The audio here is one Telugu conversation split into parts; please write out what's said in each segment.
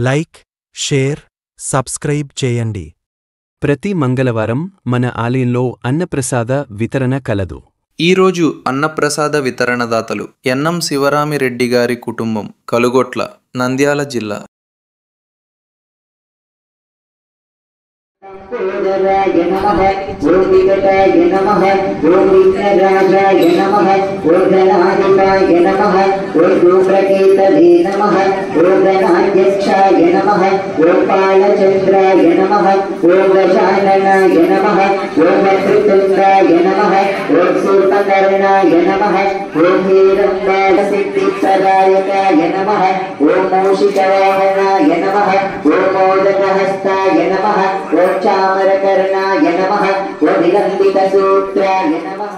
లైక్, షేర్, సబ్స్క్రైబ్ చేయండి. ప్రతి మంగళవారం మన ఆలయంలో అన్నప్రసాద వితరణ కలదు. ఈరోజు అన్నప్రసాద వితరణదాతలు ఎన్నం శివరామిరెడ్డి గారి కుటుంబం, కలుగొట్ల, నంద్యాల జిల్లా. ఓంకారాయ నమః, ఓం వికటాయ నమః, ఓం విఘ్నరాజాయ నమః, ఓం గణాధిపాయ నమః, ఓం ధూమ్రకేతవే నమః, ఓం గణాధ్యక్షాయ నమః, ఓం పాలచంద్రాయ నమః, ఓం గజాననాయ నమః, ఓం వక్రతుండాయ నమః, ఓం సూర్పకర్ణాయ నమః, ఓం హేరంబాలసిద్ధిప్రదాయకాయ నమః, ఓం మూషికవాహనాయ నమః, ఓం మోదకహస్తాయ నమః, ఓం చామరకర్ణాయ నమః, ఓం విలంబితసూత్రాయ నమః.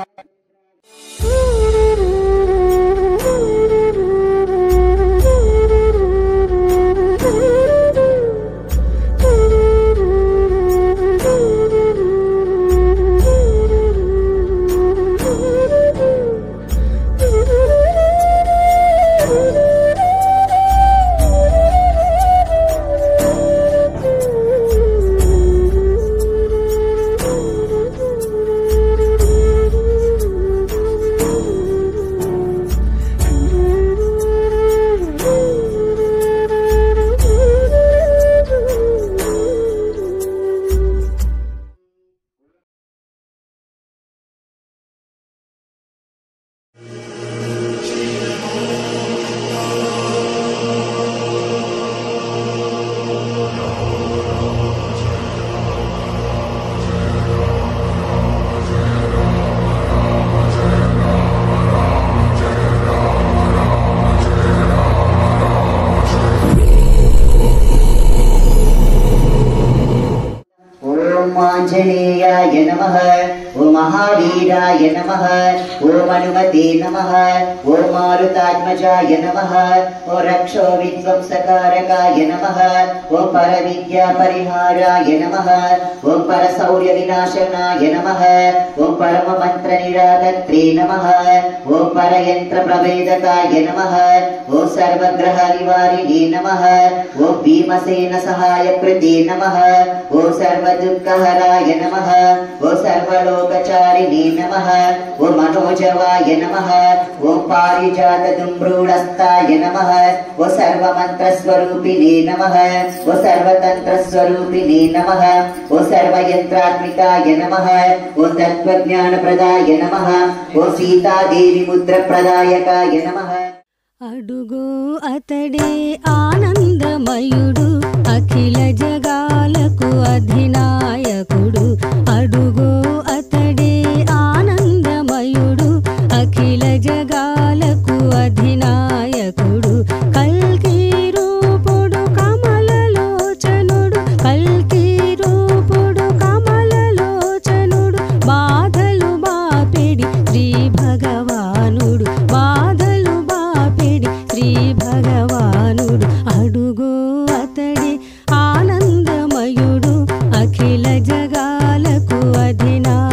ఆంజనేయాయ నమః, ఓం మహావీరాయ నమః, ఓం హనుమతే నమః, ఓం మారుతాత్మజాయ నమః, ఓం రక్షో విధ్వంసకారకాయ నమః, ఓం పరవిద్యా పరిహారాయ నమః, ఓం పరశౌర్య వినాశనాయ నమః, ఓం పరమ మంత్ర నిరాదత్రే నమః, ఓం పరయంత్ర ప్రభేదకాయ నమః, ఓం సర్వగ్రహ నివారిణే నమః, ఓం భీమసేన సహాయకృతే నమః, ఓం సర్వదుఃఖహరాయ నమః, ఓం సర్వలోకచారిణే నమః, ఓం మనోజవాయ నమః, ఓం పారిజాత దుమ్రూఢస్థాయ నమః, ఓం సర్వమంత్రస్వరూపిణే నమః, ఓం సర్వతంత్రస్వరూపిణే నమః, ఓం సర్వయంత్రాత్మికాయ నమః, ఓం తత్వజ్ఞానప్రదాయ నమః, ఓం సీతాదేవి ముద్రప్రదాయకాయ నమః. అడుగో అతడే ఆనందమయుడు, అఖిల జగాలకు అధినాయకుడు. అడుగో అతడే ఆనందమయుడు, అఖిల జగాలకు అధినాయకుడు. కల్కి రూపుడు కమలలోచనుడు, కల్కి రూపుడు కమలలోచనుడు. బాధలు బాపిడి శ్రీ భగవానుడు, బాధలు బాపిడి శ్రీ భగవానుడు. అడుగో అతడే ఆనందమయుడు, అఖిల జగాలకు అధినాయకుడు.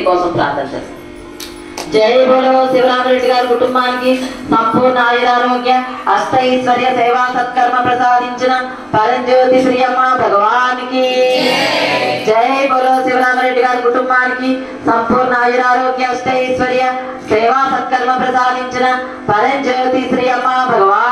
కోసం ప్రార్థన చేస్తాం. జై బోలో శివరామరెడ్డి గారి కుటుంబానికి సంపూర్ణ ఆయురారోగ్య అష్టైశ్వర్య సేవా సత్కర్మ ప్రసాదించిన పరంజ్యోతి శ్రీ అమ్మ భగవానికి. జై బోలో శివరామరెడ్డి గారి కుటుంబానికి సంపూర్ణ ఆయురారోగ్య అష్టైశ్వర్య సేవా సత్కర్మ ప్రసాదించిన పరంజ్యోతి శ్రీ అమ్మ భగవాన్